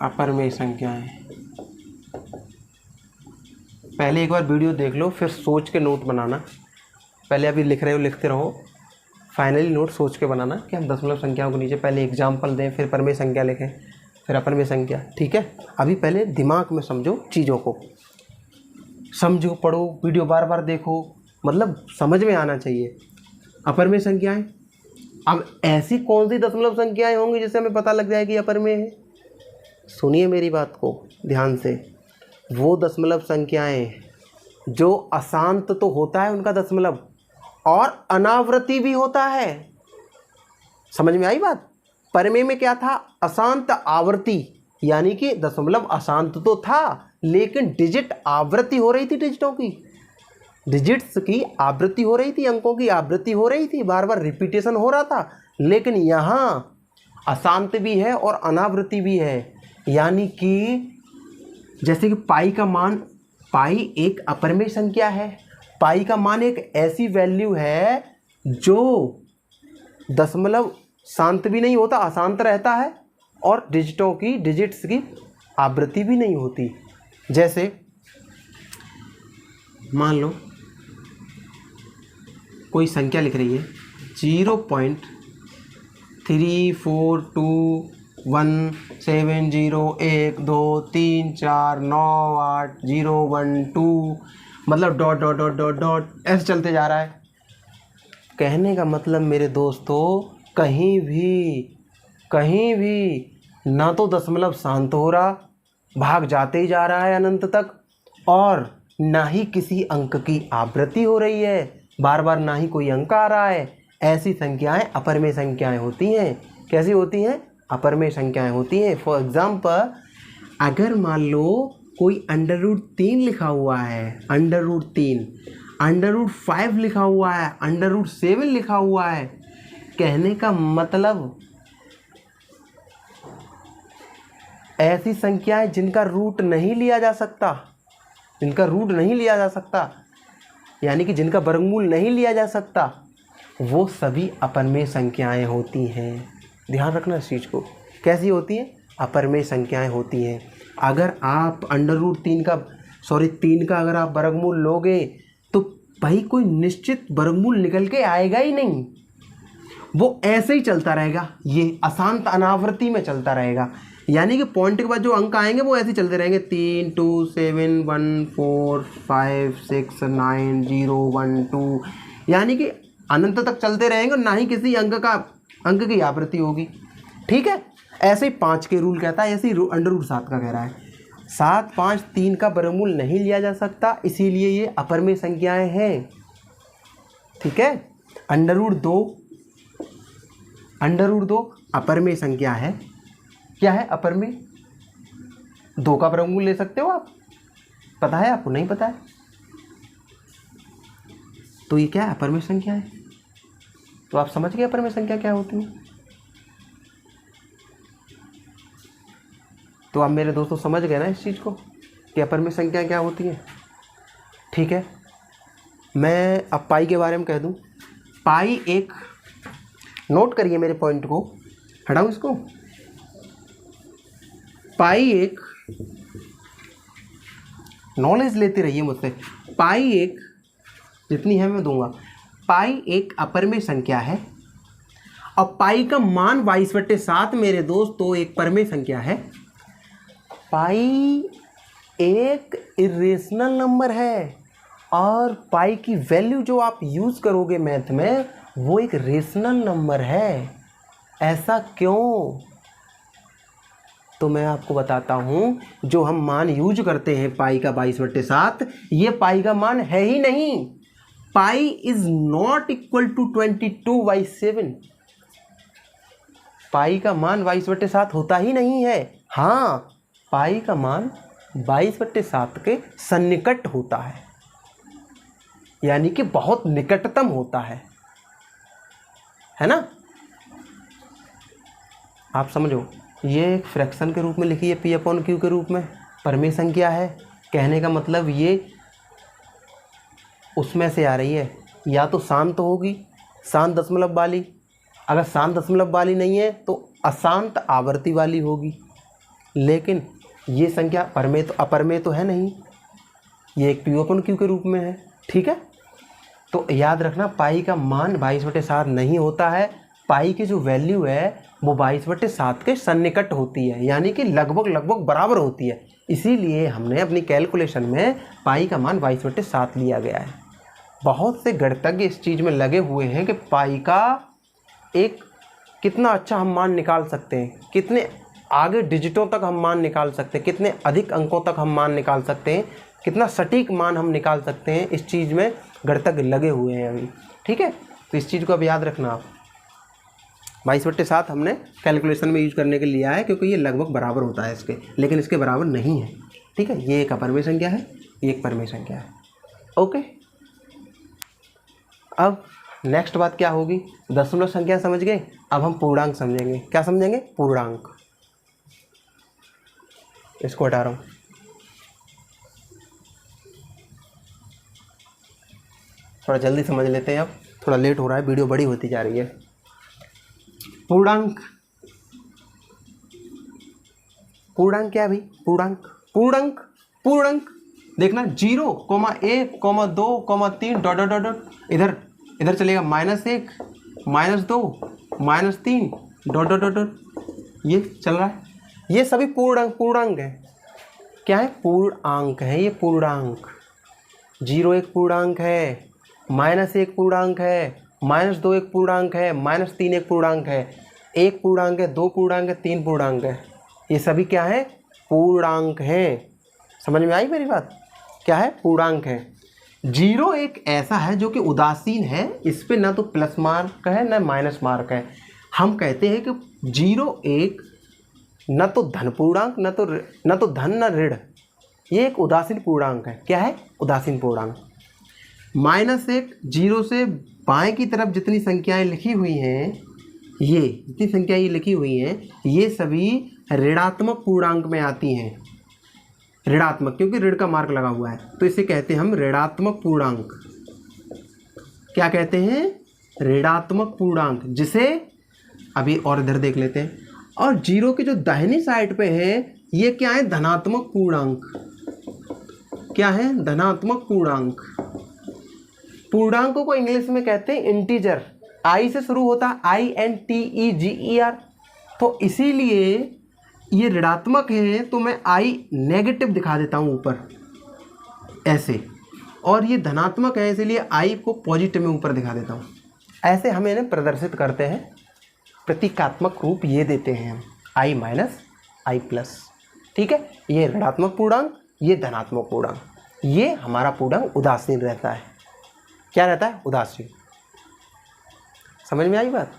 अपरमेय संख्याएं। पहले एक बार वीडियो देख लो, फिर सोच के नोट बनाना। पहले अभी लिख रहे हो लिखते रहो, फाइनली नोट सोच के बनाना कि हम दशमलव संख्याओं के नीचे पहले एग्जाम्पल दें, फिर परमेय संख्या लिखें, फिर अपरमेय संख्या, ठीक है। अभी पहले दिमाग में समझो चीज़ों को, समझो, पढ़ो, वीडियो बार बार देखो, मतलब समझ में आना चाहिए। अपरमेय संख्याएं, अब ऐसी कौन सी दशमलव संख्याएं होंगी जिससे हमें पता लग जाए कि अपरमेय है? सुनिए मेरी बात को ध्यान से। वो दशमलव संख्याएं जो अशांत तो होता है उनका दशमलव, और अनावृत्ति भी होता है। समझ में आई बात? परमेय में क्या था? अशांत आवृत्ति, यानी कि दशमलव अशांत तो था लेकिन डिजिट आवृत्ति हो रही थी, डिजिटों की, डिजिट्स की आवृत्ति हो रही थी, अंकों की आवृत्ति हो रही थी, बार बार रिपीटेशन हो रहा था। लेकिन यहाँ अशांत भी है और अनावृत्ति भी है, यानी कि जैसे कि पाई का मान, पाई एक अपरमेय संख्या है। पाई का मान एक ऐसी वैल्यू है जो दशमलव शांत भी नहीं होता, अशांत रहता है, और डिजिट्स की आवृत्ति भी नहीं होती। जैसे मान लो कोई संख्या लिख रही है 0.34270123498012, मतलब dot dot dot dot dot ऐसे चलते जा रहा है। कहने का मतलब मेरे दोस्तों, कहीं भी ना तो दशमलव शांत हो रहा, भाग जाते ही जा रहा है अनंत तक, और ना ही किसी अंक की आवृत्ति हो रही है, बार बार ना ही कोई अंक आ रहा है। ऐसी संख्याएं अपरमेय संख्याएं होती हैं। कैसी होती हैं? अपरमेय संख्याएं होती हैं। फॉर एग्जाम्पल, अगर मान लो कोई √3 लिखा हुआ है, √3, √5 लिखा हुआ है, √7 लिखा हुआ है, कहने का मतलब ऐसी संख्याएं जिनका रूट नहीं लिया जा सकता, जिनका रूट नहीं लिया जा सकता, यानी कि जिनका वर्गमूल नहीं लिया जा सकता, वो सभी अपरमेय संख्याएं होती हैं। ध्यान रखना इस चीज़ को। कैसी होती हैं? अपरमेय संख्याएं होती हैं। अगर आप √3 का अगर आप वर्गमूल लोगे तो भाई कोई निश्चित वर्गमूल निकल के आएगा ही नहीं, वो ऐसे ही चलता रहेगा, ये अशांत अनावृत्ति में चलता रहेगा। यानी कि पॉइंट के बाद जो अंक आएंगे वो ऐसे ही चलते रहेंगे, 3 2 7 1 4 5 6 9 0 1 2, यानी कि अनंत तक चलते रहेंगे, ना ही किसी अंक की आवृत्ति होगी। ठीक है, ऐसे ही 5 के रूल कहता है, ऐसे ही √7 का कह रहा है। 7 5 3 का वर्गमूल नहीं लिया जा सकता, इसीलिए ये अपरमेय संख्याएं हैं। ठीक है, √2 अपरमेय संख्या है। क्या है अपरमेय? 2 का वर्गमूल ले सकते हो आप, पता है आपको? नहीं पता है तो ये क्या है? अपरमेय संख्या है। तो आप समझ गए अपरमेय संख्या क्या होती है। तो आप मेरे दोस्तों समझ गए ना इस चीज़ को कि अपरमेय संख्या क्या होती है। ठीक है, मैं अब पाई के बारे में कह दूं। पाई एक, नोट करिए मेरे पॉइंट को, हटाऊं इसको। पाई एक, नॉलेज लेते रहिए मुझसे। पाई एक, जितनी है मैं दूंगा। पाई एक अपरमेय संख्या है और पाई का मान 22/7 मेरे दोस्तों एक परमेय संख्या है। पाई एक इरेशनल नंबर है और पाई की वैल्यू जो आप यूज़ करोगे मैथ में वो एक रेशनल नंबर है। ऐसा क्यों? तो मैं आपको बताता हूँ। जो हम मान यूज करते हैं पाई का 22/7, ये पाई का मान है ही नहीं। Pi is not equal to 22/7। Pi का मान 22/7 होता ही नहीं है। हाँ, पाई का मान 22/7 के सन्निकट होता है, यानी कि बहुत निकटतम होता है ना। आप समझो, ये एक फ्रैक्शन के रूप में लिखी है P/Q के रूप में, परिमेय संख्या है। कहने का मतलब ये उसमें से आ रही है, या तो शांत होगी, शांत दशमलव वाली, अगर शांत दशमलव वाली नहीं है तो अशांत आवर्ती वाली होगी। लेकिन ये संख्या परमेय तो अपरमेय तो है नहीं, ये एक P/Q के रूप में है। ठीक है, तो याद रखना पाई का मान 22/7 नहीं होता है। पाई की जो वैल्यू है वो 22/7 के सन्निकट होती है, यानी कि लगभग बराबर होती है। इसीलिए हमने अपनी कैलकुलेशन में पाई का मान 22/7 लिया गया है। बहुत से गणितज्ञ इस चीज़ में लगे हुए हैं कि पाई का एक कितना अच्छा हम मान निकाल सकते हैं, कितने आगे डिजिटों तक हम मान निकाल सकते हैं, कितने अधिक अंकों तक हम मान निकाल सकते हैं, कितना सटीक मान हम निकाल सकते हैं। इस चीज़ में गणितज्ञ लगे हुए हैं अभी। ठीक है, तो इस चीज़ को अब याद रखना आप। 22/7 हमने कैलकुलेशन में यूज करने के लिए लिया है, क्योंकि ये लगभग बराबर होता है इसके, लेकिन इसके बराबर नहीं है। ठीक है, ये एक अपरमेय संख्या है, ये एक परमेय संख्या है। ओके, अब नेक्स्ट बात क्या होगी, दशमलव संख्या समझ गए, अब हम पूर्णांक समझेंगे। क्या समझेंगे? पूर्णांक। इसको हटा रहा हूँ। थोड़ा जल्दी समझ लेते हैं, अब थोड़ा लेट हो रहा है, वीडियो बड़ी होती जा रही है। पूर्णांक, पूर्णांक क्या है भाई? पूर्णांक देखना, 0, 1, 2, 3 डॉट डॉट डॉट, इधर चलेगा -1, -2, -3 डॉट डॉट डॉट, ये चल रहा है। ये सभी पूर्णांक है। क्या है? पूर्णांक है ये पूर्णांक। 0 एक पूर्णांक है, -1 पूर्णांक है, -2 एक पूर्णांक है, -3 एक पूर्णांक है, 1 पूर्णांक है, 2 पूर्णांक है, 3 पूर्णांक है। ये सभी क्या है? पूर्णांक हैं। समझ में आई मेरी बात? क्या है? पूर्णांक है। 0 एक ऐसा है जो कि उदासीन है, इस पे ना तो प्लस मार्क है ना माइनस मार्क है। हम कहते हैं कि 0 एक न तो धन पूर्णांक, न तो धन न ऋण, ये एक उदासीन पूर्णांक है। क्या है? उदासीन पूर्णांक। -1, 0 से बाएं की तरफ जितनी संख्याएं लिखी हुई हैं, ये जितनी संख्याएं लिखी हुई हैं, ये सभी ऋणात्मक पूर्णांक में आती हैं। ऋणात्मक, क्योंकि ऋण का मार्क लगा हुआ है, तो इसे कहते हैं हम ऋणात्मक पूर्णांक। क्या कहते हैं? ऋणात्मक पूर्णांक, जिसे अभी और इधर देख लेते हैं। और 0 की जो दाहिनी साइड पे है, ये क्या है? धनात्मक पूर्णांक। क्या है? धनात्मक पूर्णांक। पूर्णांकों को इंग्लिश में कहते हैं इंटीजर। आई से शुरू होता है, INTEGER। तो इसीलिए ये ऋणात्मक है, तो मैं आई नेगेटिव दिखा देता हूँ ऊपर ऐसे, और ये धनात्मक है इसलिए आई को पॉजिटिव में ऊपर दिखा देता हूँ। ऐसे हम इन्हें प्रदर्शित करते हैं, प्रतीकात्मक रूप ये देते हैं हम, I- I+। ठीक है, ये ऋणात्मक पूर्णांक, ये धनात्मक पूर्णांक। ये हमारा पूर्णांक उदासीन रहता है। क्या रहता है? उदासीन। समझ में आई बात?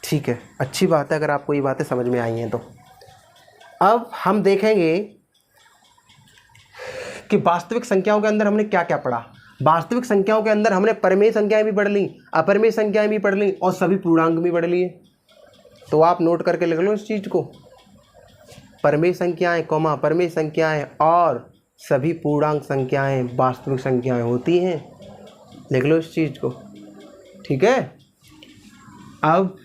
ठीक है, अच्छी बात है अगर आपको ये बातें समझ में आई हैं तो। अब हम देखेंगे कि वास्तविक संख्याओं के अंदर हमने क्या क्या पढ़ा। वास्तविक संख्याओं के अंदर हमने परिमेय संख्याएं भी पढ़ ली, अपरिमेय संख्याएं भी पढ़ ली, और सभी पूर्णांक भी पढ़ लिए। तो आप नोट करके लिख लो इस चीज़ को, परिमेय संख्याएं, अपरिमेय संख्याएं और सभी पूर्णांक संख्याएं वास्तविक संख्याएं होती हैं। लिख लो इस चीज़ को, ठीक है। अब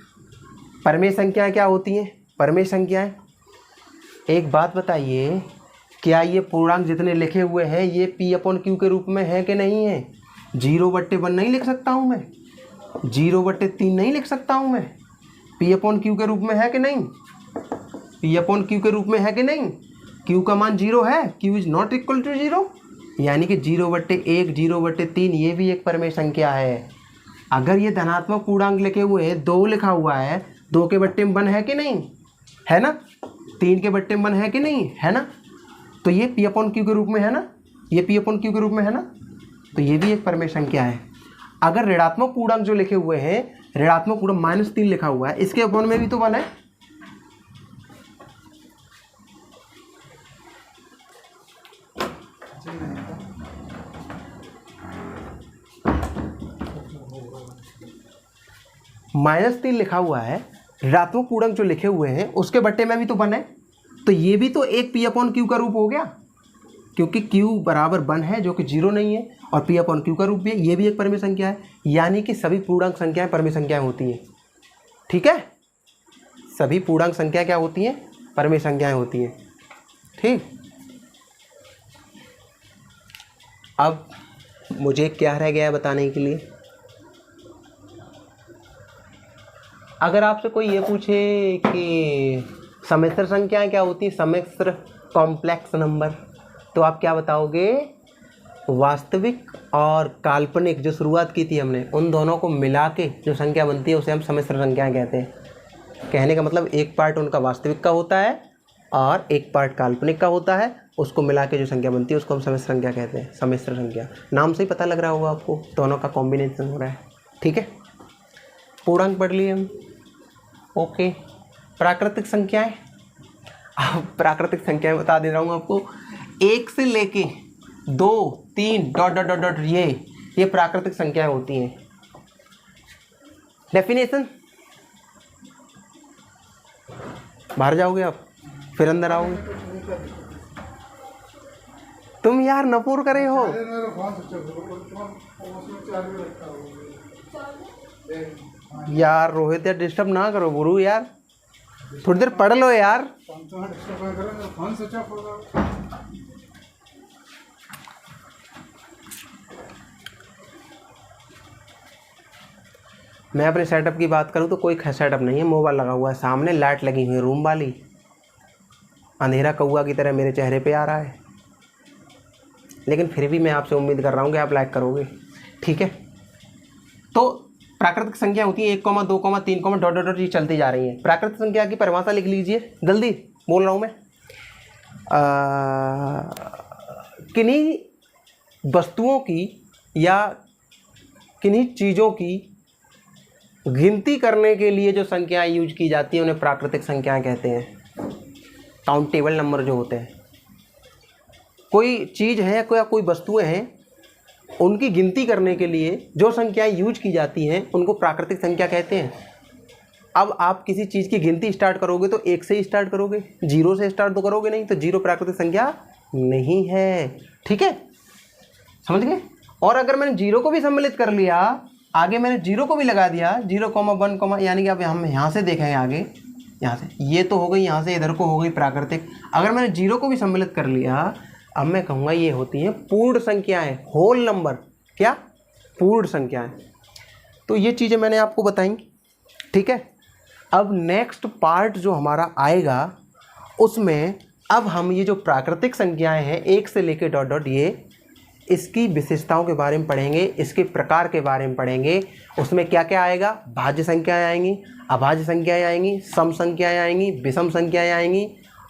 परिमेय संख्याएं क्या होती हैं? परिमेय संख्याएं, एक बात बताइए, क्या ये पूर्णांक जितने लिखे हुए हैं ये P/Q के रूप में है कि नहीं है? 0/1 नहीं लिख सकता हूँ मैं, 0/3 नहीं लिख सकता हूँ मैं, P/Q के रूप में है कि नहीं? P/Q के रूप में है कि नहीं? Q का मान 0 है, Q is not equal to 0, यानी कि 0/1, 0/3 ये भी एक परिमेय संख्या है। अगर ये धनात्मक पूर्णांक लिखे हुए हैं, 2 लिखा हुआ है, 2 के बट्टे में 1 है कि नहीं? है ना? 3 के बट्टे में 1 है कि नहीं? है ना? तो ये P/Q के रूप में है ना? ये P/Q के रूप में है ना? तो ये भी एक परिमेय संख्या है। अगर ऋणात्मक पूर्णांक जो लिखे हुए हैं ऋणात्मक पूर्णांक -3 लिखा हुआ है, इसके अपॉन में भी तो 1 है। -3 लिखा हुआ है, ऋणात्मक पूर्णांक जो लिखे हुए हैं उसके बट्टे में भी तो 1 है, तो ये भी तो एक P/Q का रूप हो गया, क्योंकि Q बराबर 1 है जो कि 0 नहीं है, और P/Q का रूप भी है, ये भी एक परिमेय संख्या है। यानी कि सभी पूर्णांक संख्याएं परिमेय संख्याएं होती हैं। ठीक है, सभी पूर्णांक संख्या क्या होती हैं? परिमेय संख्याएं होती हैं। ठीक, अब मुझे क्या रह गया है बताने के लिए? अगर आपसे कोई ये पूछे कि सम्मिश्र संख्याएं क्या होती हैं, सम्मिश्र कॉम्प्लेक्स नंबर, तो आप क्या बताओगे? वास्तविक और काल्पनिक जो शुरुआत की थी हमने, उन दोनों को मिला के जो संख्या बनती है उसे हम सम्मिश्र संख्याएं कहते हैं। कहने का मतलब एक पार्ट उनका वास्तविक का होता है और एक पार्ट काल्पनिक का होता है, उसको मिला के जो संख्या बनती है उसको हम सम्मिश्र संख्या कहते हैं। सम्मिश्र संख्या नाम से ही पता लग रहा होगा आपको, दोनों का कॉम्बिनेशन हो रहा है। ठीक है, पूर्णांक पढ़ लिए हम। ओके, प्राकृतिक संख्याएं, प्राकृतिक संख्याएं बता दे रहा हूँ आपको। 1 से लेके 2, 3 डॉट डॉट डॉट डॉट ये प्राकृतिक संख्याएं होती हैं। डेफिनेशन, बाहर जाओगे आप फिर अंदर आओगे। तुम यार नपूर करे हो यार। रोहित यार डिस्टर्ब ना करो गुरु यार, थोड़ी देर पढ़ लो यार। मैं अपने सेटअप की बात करूं तो कोई सेटअप नहीं है, मोबाइल लगा हुआ है सामने, लाइट लगी हुई है रूम वाली, अंधेरा कौआ की तरह मेरे चेहरे पे आ रहा है, लेकिन फिर भी मैं आपसे उम्मीद कर रहा हूँ कि आप लाइक करोगे। ठीक है, तो प्राकृतिक संख्या होती है 1, 2, 3 डॉट डॉट डॉट ये चलती जा रही है। प्राकृतिक संख्या की परिभाषा लिख लीजिए, जल्दी बोल रहा हूँ मैं। किन्हीं वस्तुओं की या किन्हीं चीज़ों की गिनती करने के लिए जो संख्याएं यूज की जाती हैं उन्हें प्राकृतिक संख्याएं कहते हैं। काउंटेबल नंबर जो होते हैं, कोई चीज़ है कोई वस्तुएं हैं, उनकी गिनती करने के लिए जो संख्याएं यूज की जाती हैं उनको प्राकृतिक संख्या कहते हैं। अब आप किसी चीज़ की गिनती स्टार्ट करोगे तो 1 से ही स्टार्ट करोगे, 0 से स्टार्ट तो करोगे नहीं, तो 0 प्राकृतिक संख्या नहीं है। ठीक है, समझ गए? और अगर मैंने 0 को भी सम्मिलित कर लिया, आगे मैंने 0 को भी लगा दिया, 0,1, यानी कि अब हम यहाँ से देखेंगे आगे, यहाँ से ये तो हो गई, यहाँ से इधर को हो गई प्राकृतिक। अगर मैंने 0 को भी सम्मिलित कर लिया, अब मैं कहूँगा ये होती हैं पूर्ण संख्याएं, होल नंबर। क्या? पूर्ण संख्याएं। तो ये चीज़ें मैंने आपको बताई। ठीक है, अब नेक्स्ट पार्ट जो हमारा आएगा उसमें अब हम ये जो प्राकृतिक संख्याएं हैं 1 से लेकर डॉट डॉट इसकी विशेषताओं के बारे में पढ़ेंगे, इसके प्रकार के बारे में पढ़ेंगे। उसमें क्या क्या आएगा? भाज्य संख्याएं आएंगी, अभाज्य संख्याएं आएंगी, सम संख्याएं आएंगी, विषम संख्याएं आएंगी,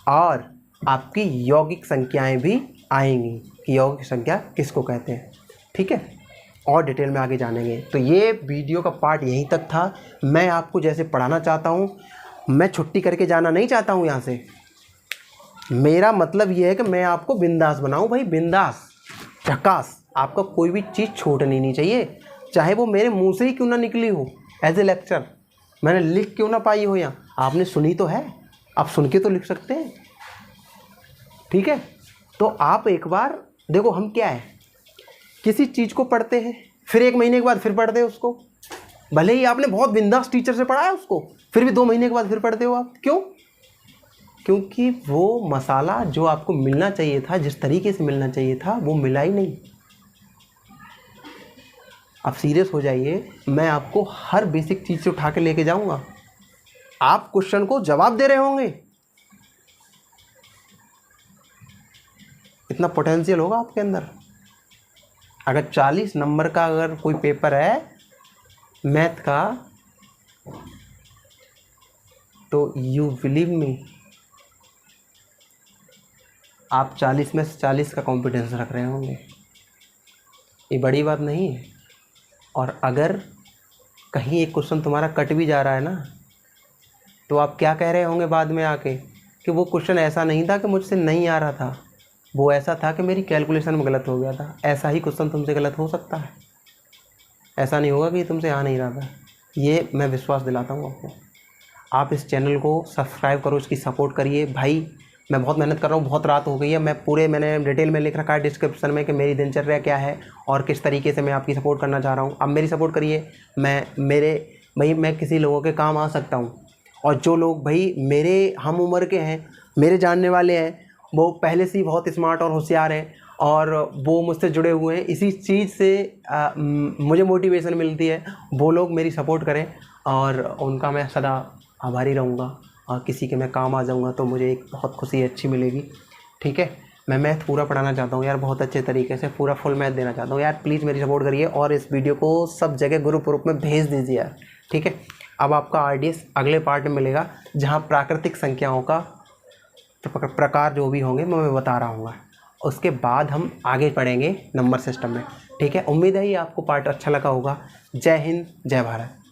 और आपकी यौगिक संख्याएं भी आएंगी कि यौगिक संख्या किसको कहते हैं। ठीक है, और डिटेल में आगे जानेंगे। तो ये वीडियो का पार्ट यहीं तक था। मैं आपको जैसे पढ़ाना चाहता हूँ, मैं छुट्टी करके जाना नहीं चाहता हूँ यहाँ से। मेरा मतलब ये है कि मैं आपको बिंदास बनाऊँ भाई, बिंदास झकास। आपका कोई भी चीज़ छूटनी नहीं चाहिए, चाहे वो मेरे मुंह से ही क्यों ना निकली हो। एज ए लेक्चर मैंने लिख क्यों ना पाई हो, यहाँ आपने सुनी तो है, आप सुन के तो लिख सकते हैं। ठीक है, तो आप एक बार देखो, हम क्या है, किसी चीज़ को पढ़ते हैं, फिर 1 महीने के बाद फिर पढ़ते हैं उसको। भले ही आपने बहुत बिंदास टीचर से पढ़ा है उसको, फिर भी 2 महीने के बाद फिर पढ़ते हो आप। क्यों? क्योंकि वो मसाला जो आपको मिलना चाहिए था, जिस तरीके से मिलना चाहिए था, वो मिला ही नहीं। आप सीरियस हो जाइए, मैं आपको हर बेसिक चीज़ से उठा के लेके जाऊंगा। आप क्वेश्चन को जवाब दे रहे होंगे, इतना पोटेंशियल होगा आपके अंदर। अगर 40 नंबर का अगर कोई पेपर है मैथ का, तो यू बिलीव मी, आप 40 में से 40 का कॉन्फिडेंस रख रहे होंगे। ये बड़ी बात नहीं है। और अगर कहीं एक क्वेश्चन तुम्हारा कट भी जा रहा है ना, तो आप क्या कह रहे होंगे बाद में आके कि वो क्वेश्चन ऐसा नहीं था कि मुझसे नहीं आ रहा था, वो ऐसा था कि मेरी कैलकुलेशन में गलत हो गया था। ऐसा ही क्वेश्चन तुमसे गलत हो सकता है, ऐसा नहीं होगा कि ये तुमसे आ नहीं रहा था। ये मैं विश्वास दिलाता हूँ आपको। आप इस चैनल को सब्सक्राइब करो, इसकी सपोर्ट करिए। भाई मैं बहुत मेहनत कर रहा हूँ, बहुत रात हो गई है, मैंने डिटेल में लिख रखा है डिस्क्रिप्शन में कि मेरी दिनचर्या क्या है और किस तरीके से मैं आपकी सपोर्ट करना चाह रहा हूँ। अब मेरी सपोर्ट करिए। मैं किसी लोगों के काम आ सकता हूँ, और जो लोग भाई मेरे हम उम्र के हैं, मेरे जानने वाले हैं, वो पहले से ही बहुत स्मार्ट और होशियार हैं और वो मुझसे जुड़े हुए हैं, इसी चीज़ से मुझे मोटिवेशन मिलती है। वो लोग मेरी सपोर्ट करें और उनका मैं सदा आभारी रहूँगा, और किसी के मैं काम आ जाऊँगा तो मुझे एक बहुत खुशी अच्छी मिलेगी। ठीक है, मैं मैथ पूरा पढ़ाना चाहता हूँ यार, बहुत अच्छे तरीके से पूरा फुल मैथ देना चाहता हूँ यार। प्लीज़ मेरी सपोर्ट करिए और इस वीडियो को सब जगह ग्रुप में भेज दीजिए यार। ठीक है, अब आपका RDS अगले पार्ट में मिलेगा, जहाँ प्राकृतिक संख्याओं का प्रकार जो भी होंगे मैं बता रहा हूँ। उसके बाद हम आगे पढ़ेंगे नंबर सिस्टम में। ठीक है, उम्मीद है ये आपको पार्ट अच्छा लगा होगा। जय हिंद, जय भारत।